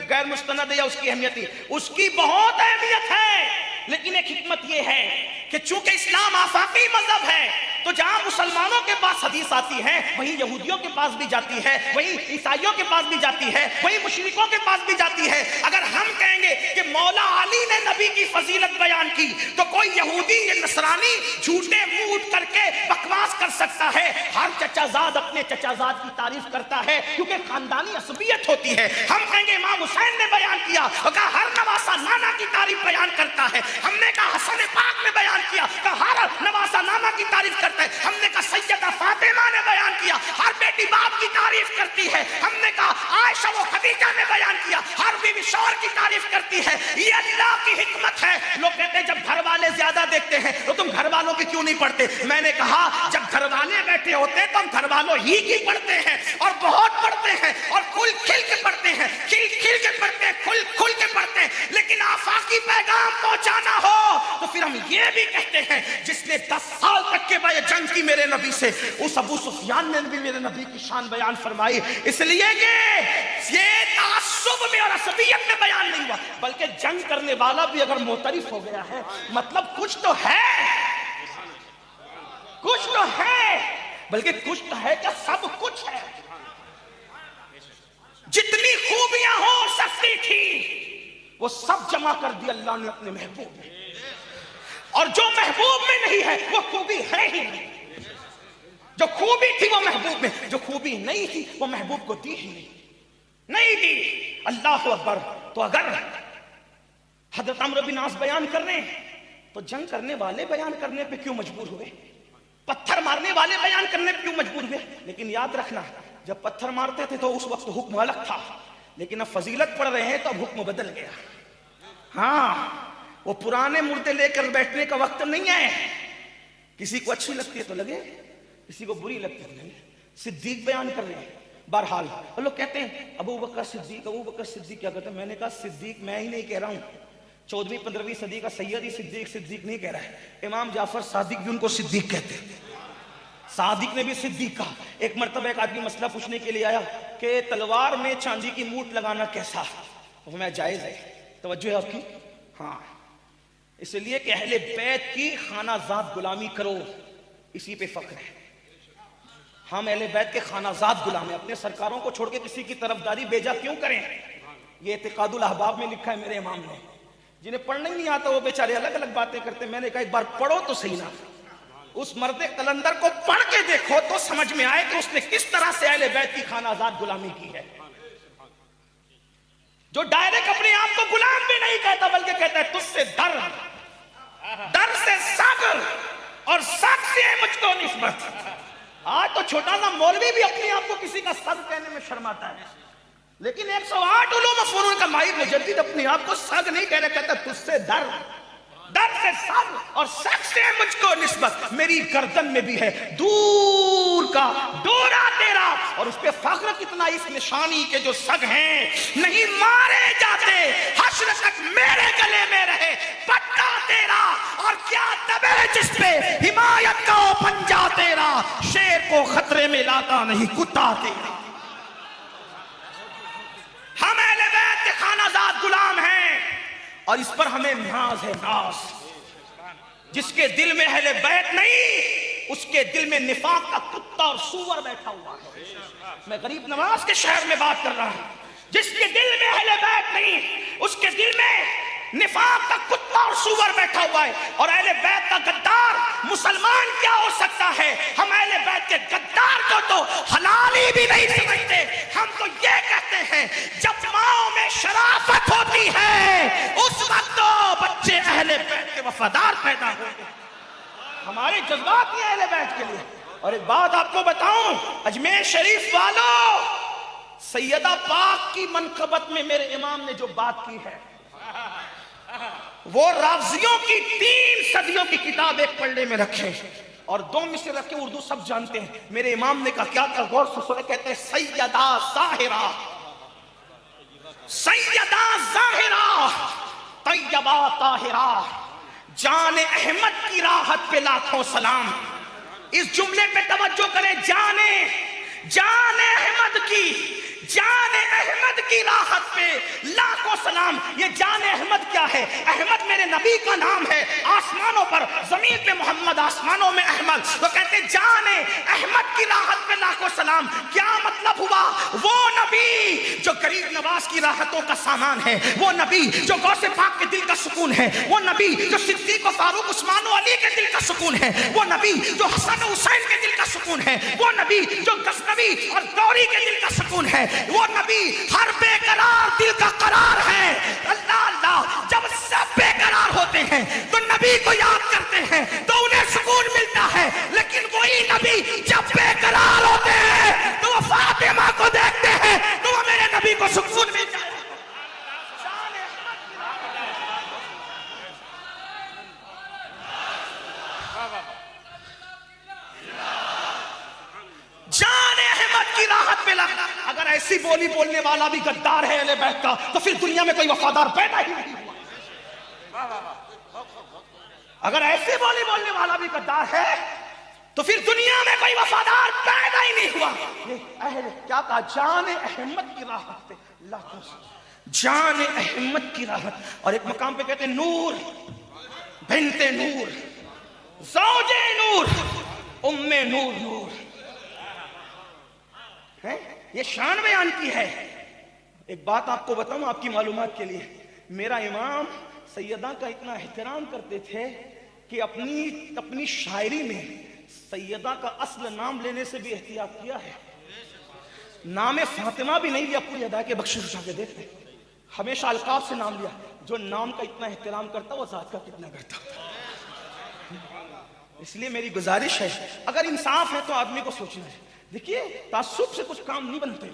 غیر مستند ہے یا اس کی اہمیت ہی, اس کی بہت اہمیت ہے, لیکن ایک حکمت یہ ہے کہ چونکہ اسلام آفاقی مذہب ہے تو جہاں مسلمانوں کے پاس حدیث آتی ہے وہیں یہودیوں کے پاس بھی جاتی ہے, وہیں عیسائیوں کے پاس بھی جاتی ہے, وہیں مشرکوں کے پاس بھی جاتی ہے. اگر ہم کہیں گے کہ مولا علی نے نبی کی فضیلت بیان کی تو کوئی یہودی یا نصرانی جھوٹے منہ اٹھ کر کے بکواس کر سکتا ہے. ہر چچا زاد اپنے چچا زاد کی تعریف کرتا ہے کیونکہ خاندانی عصبیت ہوتی ہے. ہم کہیں گے امام حسین نے بیان کیا, کہا ہر نواز نواسہ نانا کی تعریف بیان کرتا ہے. ہم نے کہا حسن پاک نے بیان کیا کہ ہر نواسہ نانا کی تعریف کرتا ہے. ہم نے کہا سیدہ فاطمہ نے بیان کیا ہر بیٹی باپ کی تعریف کرتی ہے. ہم نے کہا عائشہ و خدیجہ نے بیان کیا ہر بیوی شوہر کی تعریف کرتی ہے. یہ اللہ کی حکمت ہے. لوگ کہتے ہیں جب گھر والے زیادہ دیکھتے ہیں تو تم گھر والوں کی کیوں نہیں پڑھتے؟ میں نے کہا جب گھر والے بیٹھے ہوتے ہیں تو ہم گھر والوں ہی کی پڑھتے ہیں اور بہت پڑھتے ہیں اور کھل کھل کے پڑھتے ہیں, کھل کھل کے پڑھتے ہیں, کھل کھل کے پڑھتے ہیں. لیکن آفاقی پیغام پہنچانا ہو تو پھر ہم یہ بھی کہتے ہیں جس نے 10 سال تک کے بعد جنگ کی میرے نبی سے, اس ابو سفیان نے بھی میرے نبی کی شان بیان فرمائی. اس لیے کہ یہ تعصب میں اور عصبیت میں بیان نہیں ہوا, بلکہ جنگ کرنے والا بھی اگر معترف ہو گیا ہے مطلب کچھ تو ہے, کچھ تو ہے, بلکہ کچھ تو ہے کہ سب کچھ ہے. جتنی خوبیاں ہو سکتی تھی وہ سب جمع کر دی اللہ نے اپنے محبوب میں, اور جو محبوب میں نہیں ہے وہ خوبی ہے ہی نہیں. جو خوبی تھی وہ محبوب میں, جو خوبی نہیں تھی وہ محبوب کو دی ہی نہیں دی. اللہ اکبر. تو اگر حضرت عمرو بن عاص بیان کر رہے ہیں تو جنگ کرنے والے بیان کرنے پہ کیوں مجبور ہوئے؟ پتھر مارنے والے بیان کرنے پہ کیوں مجبور ہوئے؟ لیکن یاد رکھنا جب پتھر مارتے تھے تو اس وقت حکم الگ تھا, لیکن اب فضیلت پڑھ رہے ہیں تو اب حکم بدل گیا. ہاں وہ پرانے مردے لے کر بیٹھنے کا وقت نہیں ہے. کسی کو اچھی لگتی ہے تو لگے, کسی کو بری لگتی ہے نہیں. صدیق بیان کر رہے ہیں. بہرحال لوگ کہتے ہیں ابو بکر صدیق, ابو بکر صدیق کیا کہتے ہیں؟ میں نے کہا صدیق میں ہی نہیں کہہ رہا ہوں, 14ویں-15ویں صدی کا سیدی صدیق صدیق نہیں کہہ رہا ہے. امام جعفر صادق بھی ان کو صدیق کہتے ہیں. صادق نے بھی صدیق کہا. ایک مرتبہ ایک آدمی مسئلہ پوچھنے کے لیے آیا کہ تلوار میں چاندی کی موٹ لگانا کیسا؟ میں جائز ہے. توجہ ہے آپ کی؟ ہاں, اس لیے کہ اہل بیت کی خانہ زاد غلامی کرو, اسی پہ فخر ہے. ہم اہل بیت کے خانہ زاد غلام ہیں, اپنے سرکاروں کو چھوڑ کے کسی کی طرفداری بیجا کیوں کریں؟ یہ اعتقاد الاحباب میں لکھا ہے میرے امام نے. جنہیں پڑھنا ہی نہیں آتا وہ بیچارے الگ الگ باتیں کرتے. میں نے کہا ایک بار پڑھو تو صحیح نا, اس مرد قلندر کو پڑھ کے دیکھو تو سمجھ میں آئے کہ اس نے کس طرح سے اہل بیت کی خانہ زاد غلامی کی ہے. جو ڈائریکٹ اپنے آپ کو غلام بھی نہیں کہتا بلکہ کہتا ہے تجھ سے ڈر, ڈر سے سگ اور سگ سے مجھ کو نسبت. آج تو چھوٹا سا مولوی بھی اپنے آپ کو کسی کا سگ کہنے میں شرماتا ہے, لیکن 108 علوم و فنون کا ماہر مجدد اپنے آپ کو سگ نہیں کہہ رہا, کہتا تجھ سے ڈر, ڈر سے سگ اور سگ سے مجھ کو نسبت. میری گردن میں بھی ہے دور کا ڈورا تیرا, اور اس پہ فخر کتنا اس نشانی کے جو سگ ہیں نہیں مارے جاتے, حشر تک میرے گلے میں رہے پٹا تیرا, اور کیا دبے جس پہ حمایت کا وہ پنجا تیرا, شیر کو خطرے میں لاتا نہیں کتا تیرا. ہم اہل بیت کے خانہ زاد غلام ہیں اور اس پر ہمیں ناز ہے, ناز. جس کے دل میں اہل بیت نہیں اس کے دل میں نفاق کا کتا اور سور بیٹھا ہوا ہے. میں غریب نواز کے شہر میں بات کر رہا ہوں. جس کے دل میں اہل بیت نہیں اس کے دل میں نفاق کا کتا اور سور بیٹھا ہوا ہے. اور اہل بیت کا غدار مسلمان کیا ہو سکتا ہے؟ ہم اہل بیت کے غدار کو تو حلالی بھی نہیں سمجھتے. ہم تو یہ کہتے ہیں جب ماؤں میں شرافت ہوتی ہے اس وقت تو بچے اہل بیت کے وفادار پیدا ہوتے ہیں. ہمارے جذبات یہ اہل بیت کے لیے. اور ایک بات آپ کو بتاؤں, اجمیر شریف والوں, سیدہ پاک کی منقبت میں میرے امام نے جو بات کی ہے وہ رافضیوں کی 3 صدیوں کی کتاب ایک پلڑے میں رکھے اور 2 مصر رکھے, اردو سب جانتے ہیں. میرے امام نے کہا کیا کہا, غور سے سنے, کہتے ہیں سیدہ ظاہرہ, سیدہ ظاہرہ طیبہ طاہرہ, جان احمد کی راحت پہ لاکھوں سلام. اس جملے پہ توجہ کریں, جان احمد کی راحت پہ لاکھوں سلام. یہ جان احمد کیا ہے؟ احمد میرے نبی کا نام ہے, آسمانوں پر, زمین پہ محمد, آسمانوں میں احمد. تو کہتے ہیں جان احمد کی راحت پہ لاکھوں سلام. کیا مطلب ہوا؟ وہ نبی جو غریب نواز کی راحتوں کا سامان ہے, وہ نبی جو غوث پاک کے دل کا سکون ہے, وہ نبی جو صدیق و فاروق عثمان و علی کے دل کا سکون ہے, وہ نبی جو حسن و حسین کے دل کا سکون ہے, وہ نبی جو غزنوی اور گوری کے دل کا سکون ہے, وہ نبی ہر بے قرار دل کا قرار ہے. اللہ اللہ, ہیں تو نبی کو یاد کرتے ہیں تو انہیں سکون ملتا ہے، لیکن وہی نبی جب بے قرار ہوتے ہیں تو وہ فاطمہ کو دیکھتے ہیں تو وہ میرے نبی کو سکون ملتا ہے۔ جان احمد کی راحت پہ لگ۔ اگر ایسی بولی بولنے والا بھی غدار ہے اہل بیت کا تو پھر دنیا میں کوئی وفادار پیدا ہی نہیں ہوا۔ اگر ایسی بولی بولنے والا بھی غدار ہے تو پھر دنیا میں کوئی وفادار پیدا ہی نہیں ہوا۔ یہ اہل کیا کہا؟ جان احمد کی راحت پہ اللہ، جان احمد کی راحت۔ اور ایک مقام پہ کہتے ہیں نور بنت نور زوج نور ام نور نور، یہ شان بیان کی ہے۔ ایک بات آپ کو بتاؤں آپ کی معلومات کے لیے، میرا امام سیدہ کا اتنا احترام کرتے تھے کہ اپنی شاعری میں سیدہ کا اصل نام لینے سے بھی احتیاط کیا ہے۔ نام فاطمہ بھی نہیں لیا پوری ادا کے بخش اٹھا کے دیکھتے، ہمیشہ القاب سے نام لیا۔ جو نام کا اتنا احترام کرتا وہ ذات کا کتنا کرتا۔ اس لیے میری گزارش ہے اگر انصاف ہے تو آدمی کو سوچنا ہے۔ دیکھیے تعصب سے کچھ کام نہیں بنتے۔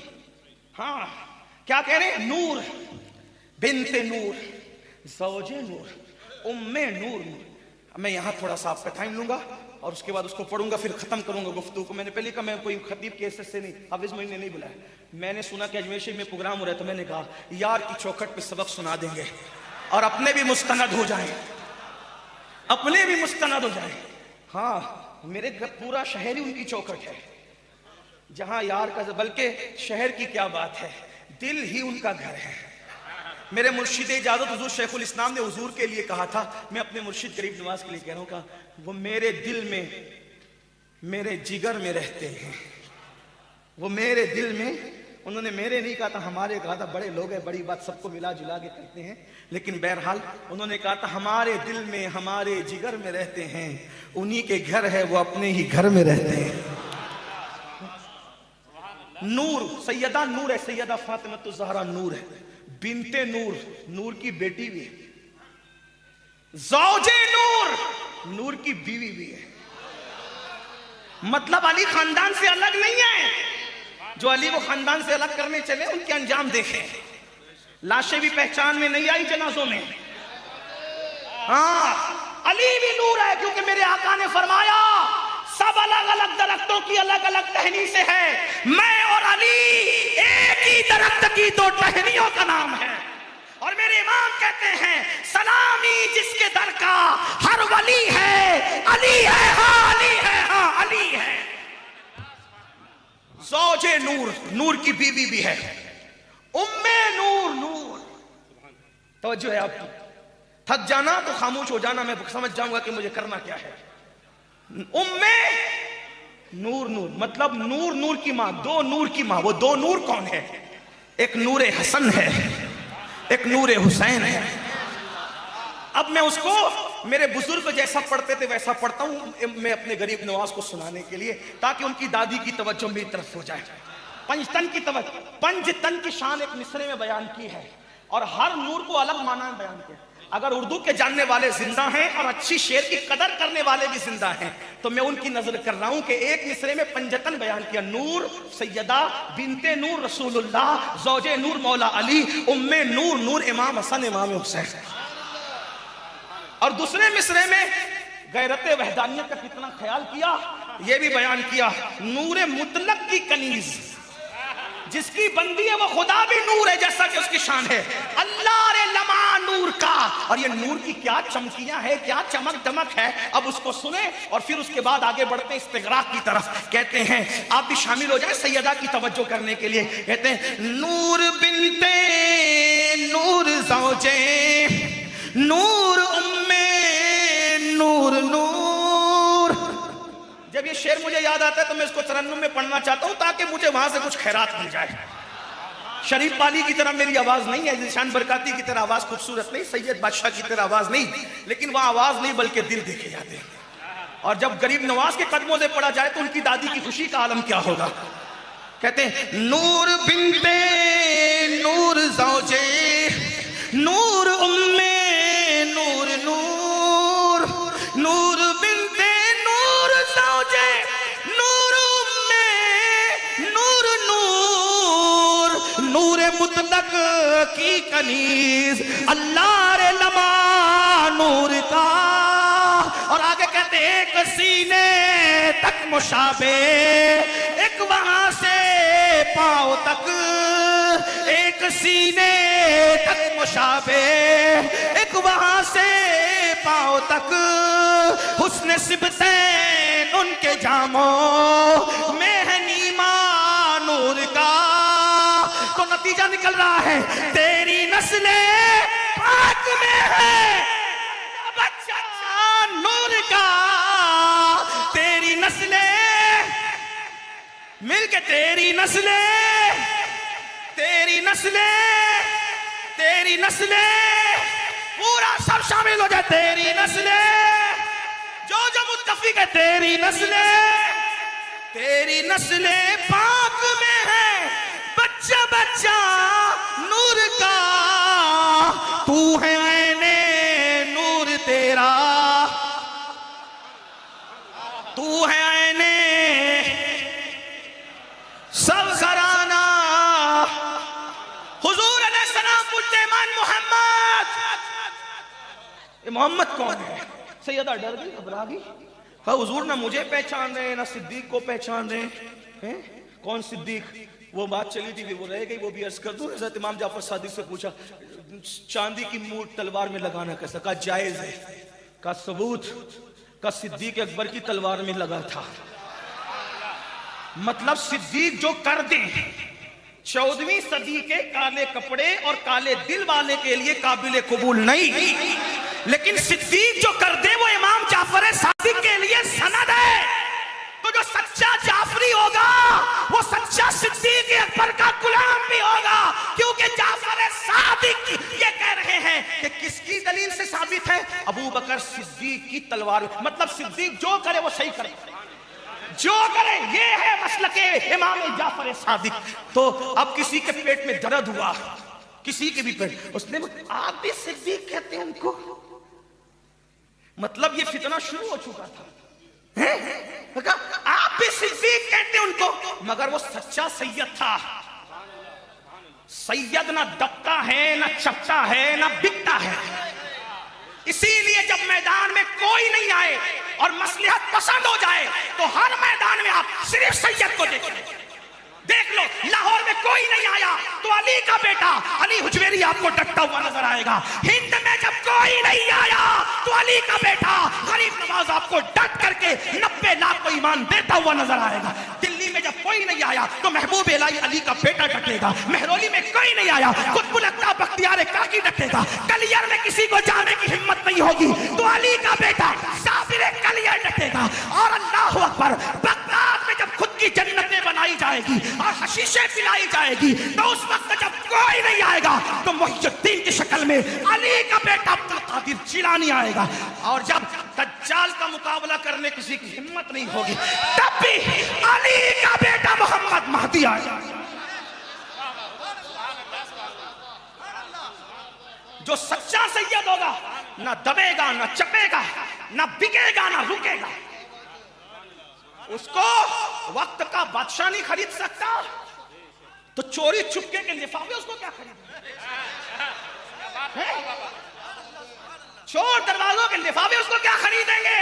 ہاں کیا کہہ رہے ہیں؟ نور بنت نور زوج نور ام نور نور۔ میں یہاں تھوڑا سا آپ کا ٹائم لوں گا اور اس کے بعد اس کو پڑھوں گا، پھر ختم کروں گا گفتگو کو۔ میں نے پہلے کہا میں کوئی خطیب کے حیثیت سے نہیں، حافظ معین نے نہیں بلایا، میں نے سنا کہ اجمیر شریف میں پروگرام ہو رہا ہے تو میں نے کہا یار کی چوکھٹ پہ سبق سنا دیں گے اور اپنے بھی مستند ہو جائیں، اپنے بھی مستند ہو جائیں۔ ہاں میرے گھر پورا شہر ہی ان کی چوکھٹ ہے، جہاں یار کا، بلکہ شہر کی کیا بات ہے، دل ہی ان کا گھر ہے۔ میرے مرشد اجازت حضور شیخ الاسلام نے حضور کے لیے کہا تھا، میں اپنے مرشد غریب نواز کے لیے کہہ رہا ہوں، کہ وہ میرے دل میں میرے جگر میں رہتے ہیں، وہ میرے دل میں، انہوں نے میرے نہیں کہا تھا ہمارے کہا تھا، بڑے لوگ ہیں بڑی بات سب کو ملا جلا کے کرتے ہیں، لیکن بہرحال انہوں نے کہا تھا ہمارے دل میں ہمارے جگر میں رہتے ہیں، انہی کے گھر ہے وہ اپنے ہی گھر میں رہتے ہیں۔ نور سیدہ نور ہے، سیدہ فاطمہ الزہرا نور ہے، بنت نور نور کی بیٹی بھی ہے، زوج نور نور کی بیوی بھی ہے۔ مطلب علی خاندان سے الگ نہیں ہے، جو علی وہ خاندان سے الگ کرنے چلے ان کے انجام دیکھیں، لاشیں بھی پہچان میں نہیں آئی جنازوں میں۔ ہاں علی بھی نور ہے، کیونکہ میرے آقا نے فرمایا سب الگ الگ درختوں کی الگ الگ ٹہنی سے ہے، میں اور علی ایک ہی درخت کی دو ٹہنیوں کا نام ہے۔ اور میرے امام کہتے ہیں سلامی جس کے در کا ہر ولی ہے، علی ہے ہاں علی ہے ہاں علی ہے۔ زوج نور نور کی بیوی بھی ہے، ام نور نور۔ توجہ ہے آپ کی، تھک جانا تو خاموش ہو جانا، میں سمجھ جاؤں گا کہ مجھے کرنا کیا ہے۔ ام نور نور مطلب نور نور کی ماں، دو نور کی ماں۔ وہ دو نور کون ہے؟ ایک نور حسن ہے، ایک نور حسین ہے۔ اب میں اس کو میرے بزرگ جیسا پڑھتے تھے ویسا پڑھتا ہوں میں اپنے غریب نواز کو سنانے کے لیے، تاکہ ان کی دادی کی توجہ میری طرف ہو جائے۔ پنجتن کی توجہ، پنجتن کی شان ایک مصرے میں بیان کی ہے اور ہر نور کو الگ معنی میں بیان کیا۔ اگر اردو کے جاننے والے زندہ ہیں اور اچھی شعر کی قدر کرنے والے بھی زندہ ہیں تو میں ان کی نظر کر رہا ہوں کہ ایک مصرے میں پنجتن بیان کیا، نور سیدہ بنت نور رسول اللہ زوج نور مولا علی ام نور نور امام حسن امام حسین۔ اور دوسرے مصرے میں غیرت وحدانیت کا کتنا خیال کیا یہ بھی بیان کیا، نور مطلق کی کنیز جس کی بندی ہے وہ خدا بھی نور ہے جیسا کہ اس کی شان ہے، اللہ رے لمع نور کا۔ اور یہ نور کی کیا چمکیاں ہے، کیا چمک دمک ہے، اب اس کو سنیں اور پھر اس کے بعد آگے بڑھتے ہیں استغراق کی طرف۔ کہتے ہیں آپ بھی شامل ہو جائیں سیدہ کی توجہ کرنے کے لیے، کہتے ہیں نور بنت نور زوجے نور ام نور نور۔ جب یہ شعر مجھے یاد آتا ہے تو میں اس کو ترنم میں پڑھنا چاہتا ہوں تاکہ مجھے وہاں سے کچھ خیرات مل جائے۔ شریف بالی کی طرح میری آواز نہیں ہے، ذیشان برکاتی کی طرح آواز خوبصورت نہیں، سید بادشاہ کی طرح آواز نہیں، لیکن وہ آواز نہیں بلکہ دل دیکھے جاتے ہیں۔ اور جب غریب نواز کے قدموں سے پڑھا جائے تو ان کی دادی کی خوشی کا عالم کیا ہوگا۔ کہتے ہیں نور بنت نور زوجے نور ام نور نور۔ تک کی کنیز اللہ رے لما نور کا. اور آگے کہتے ایک سینے تک مشابہ ایک وہاں سے پاؤں تک, ایک سینے تک مشابہ ایک وہاں سے پاؤں تک, حسن سبتین ان کے جاموں میں ہے نیما نور کا. تو نتیجہ نکل رہا ہے تیری نسل پاک میں ہے بچہ نور کا, تیری نسل مل کے تیری نسل, تیری نسل, تیری نسل پورا سب شامل ہو جائے. تیری نسل جو متفق ہے تیری نسل, تیری نسل پاک میں ہے بچہ بچہ نور کا. تو ہے عین نور تیرا, تو ہے عین سب گھرانہ. حضور علیہ السلام پوچھتے ایمان محمد, محمد کون ہے؟ سیدہ ڈر گئی, گھبرا گئی. حضور نہ مجھے پہچان رہے نہ صدیق کو پہچان رہے ہیں. کون صدیق؟ وہ بات چلی تھی وہ رہ گئی, وہ بھی عرض کر دوں. حضرت امام جعفر صادق سے پوچھا چاندی کی مور تلوار میں لگانا کیسا؟ کہا جائز ہے. کہا ثبوت؟ کہا صدیق اکبر کی تلوار میں لگا تھا. مطلب صدیق جو کر دیں 14ویں صدی کے کالے کپڑے اور کالے دل والے کے لیے قابل قبول نہیں, لیکن صدیق جو کر دے وہ امام جعفر صادق کے لیے سند ہے. تو جو سچا جعفری ہوگا وہ سچا صدیق اکبر کا غلام بھی ہوگا, کیونکہ جعفر صادق یہ کہہ رہے ہیں کہ کس کی دلیل سے ثابت ہے؟ ابو بکر صدیق کی تلوار. مطلب صدیق جو کرے وہ صحیح کرے, جو کرے. یہ ہے مسلک امام جعفر صادق. تو اب کسی کے پیٹ میں درد ہوا, کسی کے بھی پیٹ, اس نے آپ بھی صدیق کہتے ہیں ان کو, مطلب یہ فتنہ شروع ہو چکا تھا. آپ بھی صدیق کہتے ہیں ان کو, مگر وہ سچا سید تھا. سید نہ دبتا ہے نہ چپتا ہے نہ بکتا ہے. اسی لیے جب میدان میں کوئی نہیں آئے اور مصلحت پسند ہو جائے تو ہر میدان میں آپ صرف سید کو دیکھیں. دیکھ لو لاہور میں کوئی نہیں آیا تو علی کا بیٹا علی حجویری آپ کو ڈٹتا ہوا نظر آئے گا. ہند میں جب کوئی نہیں آیا تو علی کا بیٹا غریب نواز آپ کو ڈٹ کر کے 90 لاکھ کو ایمان دیتا ہوا نظر آئے گا. دلی میں جب کوئی نہیں آیا تو محبوب الہی علی کا بیٹا ڈٹے گا. مہرولی میں کوئی نہیں آیا قطب العقطاب بختیار کاکی ڈٹے گا. کلیئر میں کسی کو جانے کی ہمت نہیں ہوگی تو علی کا بیٹا صابر کلیئر ڈٹے گا. اور اللہ اکبر, بغداد میں جب خود کی جنتیں بنائی جائے گی اور حشیشیں پلائی جائے گی تو اس وقت جب کوئی نہیں آئے گا تو محی الدین کی شکل میں علی کا بیٹا عبدالقادر جیلانی آئے گا. اور جب دجال کا مقابلہ کرنے کسی کی ہمت نہیں ہوگی تب بھی علی کا بیٹا محمد مہدی آئے گا. جو سچا سید ہوگا نہ دبے گا نہ چپے گا نہ بکے گا نہ رکے گا. اس کو وقت کا بادشاہ نہیں خرید سکتا تو چوری چپکے کے لفافے اس کو کیا خریدیں؟ چور دروازوں کے لفافے اس کو کیا خریدیں گے؟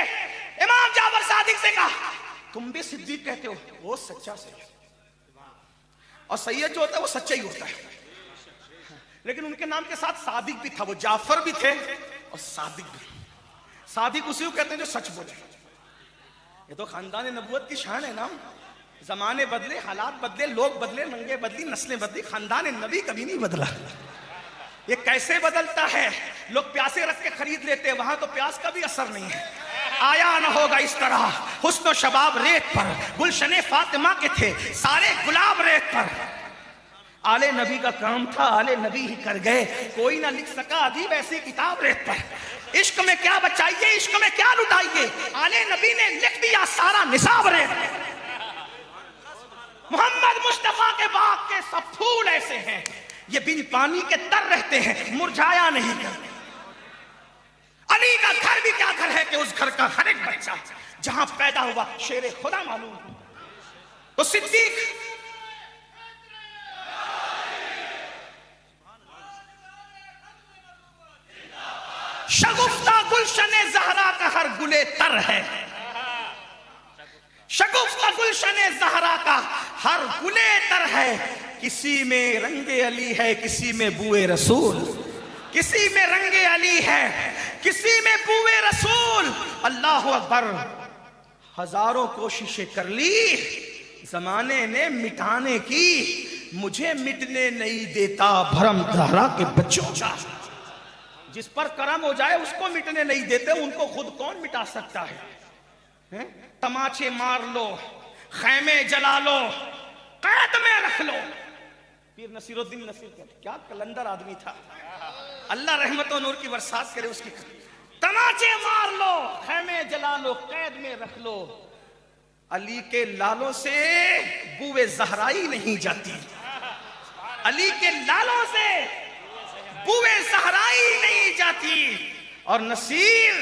امام جعفر صادق سے کہا تم بھی صدیق کہتے ہو, وہ سچا سید, اور سید جو ہوتا ہے وہ سچا ہی ہوتا ہے. لیکن ان کے نام کے ساتھ صادق بھی تھا, وہ جعفر بھی تھے اور صادق بھی. صادق اسی کو کہتے ہیں جو سچ بولے. یہ تو خاندان نبوت کی شان ہے نا. زمانے بدلے, حالات بدلے, لوگ بدلے, منگے بدلی, نسلیں بدلی, خاندان نبی کبھی نہیں بدلا. یہ کیسے بدلتا ہے؟ لوگ پیاسے رکھ کے خرید لیتے ہیں, وہاں تو پیاس کا بھی اثر نہیں ہے. آیا نہ ہوگا اس طرح حسن و شباب ریت پر, گلشن فاطمہ کے تھے سارے گلاب ریت پر. آلے نبی کا کام تھا, آلے نبی ہی کر گئے, کوئی نہ لکھ سکا ادیب ایسی کتاب ریت پر. عشق میں کیا بچائیے, عشق میں کیا لٹائیے, آلے نبی نے لکھ دیا سارا نصاب ریت پر. محمد مصطفیٰ کے باغ کے سب پھول ایسے ہیں یہ بن پانی کے تر رہتے ہیں, مرجھایا نہیں کرتے. علی کا گھر بھی کیا گھر ہے کہ اس گھر کا ہر ایک بچہ جہاں پیدا ہوا شیر خدا معلوم ہو. تو صدیق شگفتہ گلشن زہرا کا ہر گلے تر ہے، شگفتہ گلشن زہرا کا ہر گلے تر ہے، کسی میں رنگ علی ہے کسی میں بوئے رسول، کسی میں رنگ علی ہے کسی میں بوئے رسول۔ اللہ اکبر۔ ہزاروں کوششیں کر لی زمانے نے مٹانے کی، مجھے مٹنے نہیں دیتا بھرم دھارا کے بچوں کا۔ جس پر کرم ہو جائے اس کو مٹنے نہیں دیتے، ان کو خود کون مٹا سکتا ہے؟ تماچے مار لو، خیمے جلا لو، قید میں رکھ لو۔ پیر نصیر الدین نصیر کہتے کیا کلندر آدمی تھا، اللہ رحمت و نور کی برسات کرے اس کی۔ تماچے مار لو، خیمے جلا لو، قید میں رکھ لو، علی کے لالوں سے بوئے زہرائی نہیں جاتی، علی کے لالوں سے بوئے زہرائی نہیں جاتی۔ اور نصیر،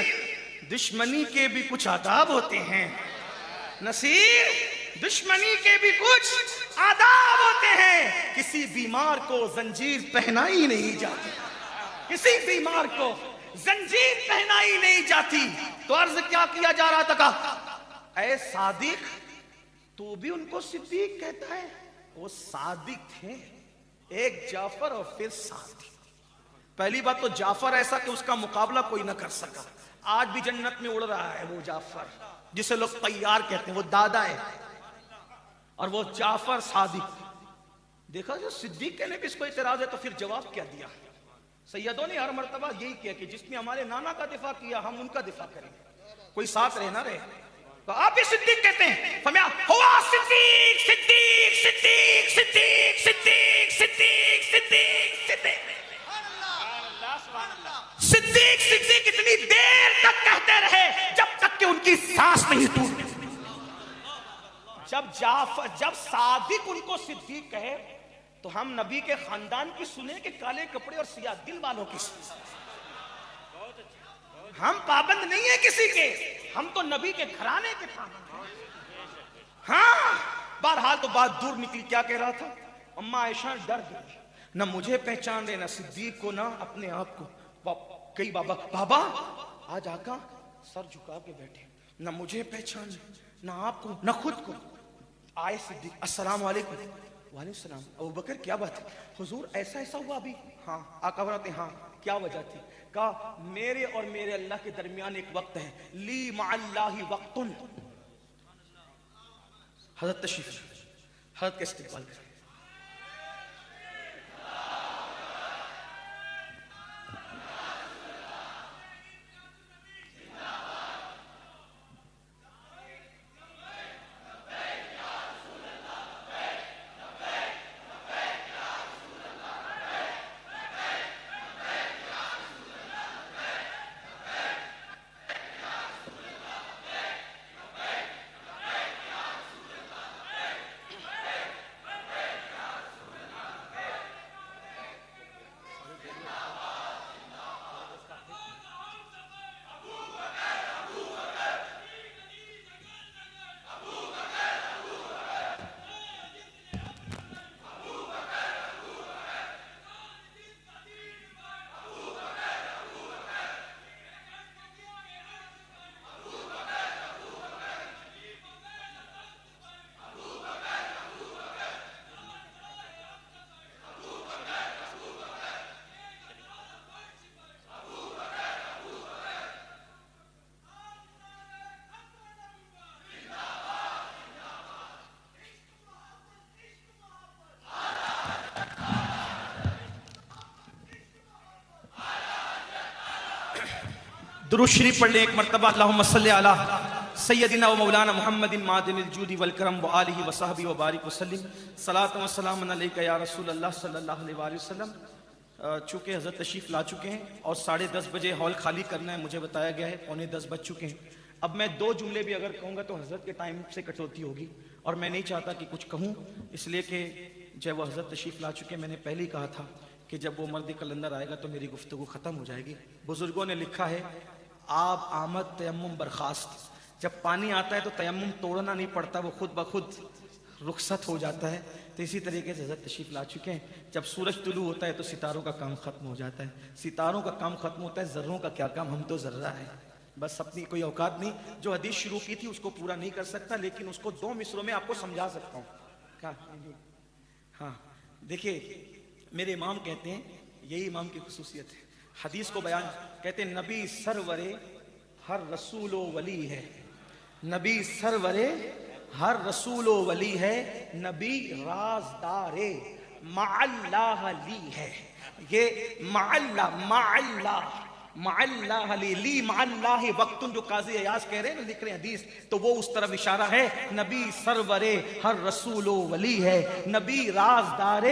دشمنی کے بھی کچھ آداب ہوتے ہیں، نصیر دشمنی کے بھی کچھ آداب ہوتے ہیں۔ کسی بیمار کو زنجیر پہنائی نہیں جاتی، کسی بیمار کو زنجیر پہنائی نہیں جاتی۔ تو عرض کیا کیا جا رہا تھا، کہا اے صادق، تو بھی ان کو صدیق کہتا ہے؟ وہ صادق تھے، ایک جعفر اور پھر صادق۔ پہلی بات تو جعفر ایسا کہ اس کا مقابلہ کوئی نہ کر سکا، آج بھی جنت میں اڑ رہا ہے وہ جعفر جسے لوگ طیار کہتے ہیں، وہ دادا ہے۔ اور وہ جعفر صادق، دیکھا جو صدیق کہنے پہ اس کو اعتراض ہے تو پھر جواب کیا دیا۔ سیدوں نے ہر مرتبہ یہی کیا کہ جس نے ہمارے نانا کا دفاع کیا ہم ان کا دفاع کریں، کوئی ساتھ رہے نہ رہے۔ تو آپ بھی صدیق کہتے ہیں، فرمایا ہوا صدیق صدیق صدیق صدیق صدیق صدیق صدیق صدیق صدیق صدیق اتنی دیر تک کہتے رہے جب تک کہ ان کی سانس نہیں ٹوٹی۔ جب صادق ان کو صدیق کہے تو ہم نبی کے خاندان کی سنیں کہ کالے کپڑے اور سیاہ دل والوں کی سنیں؟ ہم پابند نہیں ہیں کسی کے، ہم تو نبی کے گھرانے کے پابند ہیں۔ ہاں بہرحال تو بات دور نکلی، کیا کہہ رہا تھا؟ اما عائشہ ڈر گئی، نہ مجھے پہچان رہے نہ صدیق کو نہ اپنے آپ کو۔ کئی بابا آج آقا سر جھکا کے بیٹھے، نہ مجھے پہچان نہ آپ کو نہ خود کو۔ آئے صدیق، السلام علیکم۔ وعلیکم السلام۔ ابو بکر کیا بات ہے؟ حضور ایسا ہوا ابھی؟ ہاں۔ آقا فرماتے ہاں، کیا وجہ تھی؟ کہا میرے اور میرے اللہ کے درمیان ایک وقت ہے، لی مع اللہ وقت۔ حضرت تشریف، حضرت کا استقبال کریں۔ درود شریف پڑھ لیں ایک مرتبہ، اللہم صلی علی سیدنا و مولانا محمد معدن الجود والکرم وآلہ وصحبہ وبارک وسلم، صلاۃ و سلام علیکہ یا رسول اللہ صلی اللہ علیہ وآلہ وسلم۔ چونکہ حضرت تشریف لا چکے ہیں اور 10:30 بجے ہال خالی کرنا ہے، مجھے بتایا گیا ہے 9:45 بج چکے ہیں۔ اب میں 2 جملے بھی اگر کہوں گا تو حضرت کے ٹائم سے کٹوتی ہوگی، اور میں نہیں چاہتا کہ کچھ کہوں، اس لیے کہ جب وہ حضرت تشریف لا چکے، میں نے پہلے ہی کہا تھا کہ جب وہ مرد کلندر آئے گا تو میری گفتگو ختم ہو جائے گی۔ بزرگوں نے لکھا ہے آب آمد تیمم برخاست، جب پانی آتا ہے تو تیمم توڑنا نہیں پڑتا، وہ خود بخود رخصت ہو جاتا ہے۔ تو اسی طریقے سے حضرت تشریف لا چکے ہیں. جب سورج طلوع ہوتا ہے تو ستاروں کا کام ختم ہو جاتا ہے. ستاروں کا کام ختم ہوتا ہے، ذروں کا کیا کام؟ ہم تو ذرہ ہے. بس اپنی کوئی اوقات نہیں. جو حدیث شروع کی تھی اس کو پورا نہیں کر سکتا، لیکن اس کو 2 مصروں میں آپ کو سمجھا سکتا ہوں. کیا؟ ہاں دیکھیے، میرے امام کہتے ہیں، یہی امام کی خصوصیت ہے، حدیث کو بیان کہتے ہیں نبی سرور ہر رسول و ولی ہے. نبی سرور ہر رسول و ولی ہے. نبی رازدار مع اللہ لی ہے. یہ مع اللہ لی مع اللہ وقت جو قاضی ایاز کہہ رہے ہیں نا، لکھ رہے ہیں حدیث، تو وہ اس طرف اشارہ ہے. نبی سرور ہر رسول و ولی ہے. نبی رازدار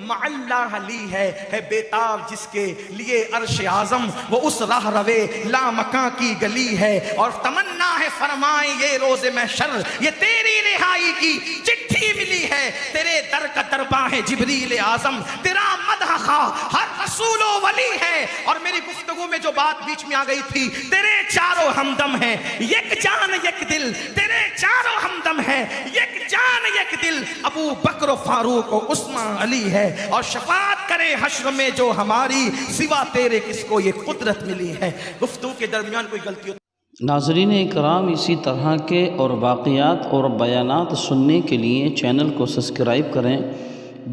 مع اللہ لی ہے بیتاب جس کے لیے عرش اعظم، وہ اس راہ روے لا مکان کی گلی ہے. اور تمنا ہے فرمائیں یہ روز محشر، یہ تیری رہائی کی چٹھی ملی ہے. تیرے در کا درباں ہے جبریل اعظم، تیرا مدح خواہ ہر رسول و ولی ہے. اور میری گفتگو میں جو بات بیچ میں آ گئی تھی، تیرے چاروں ہمدم ہیں، یک جان یک دل. تیرے چاروں ہمدم ہیں، یک جان یک دل. ابو بکر و فاروق و عثمان علی ہے. اور شفاعت کرے حشر میں جو ہماری، سوا تیرے کس کو یہ قدرت ملی ہے. گفتگو کے درمیان کوئی غلطی ہو. ناظرین اکرام، اسی طرح کے اور واقعات اور بیانات سننے کے لیے چینل کو سبسکرائب کریں،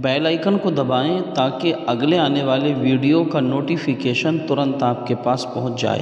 بیل آئیکن کو دبائیں تاکہ اگلے آنے والے ویڈیو کا نوٹیفیکیشن ترنت آپ کے پاس پہنچ جائے.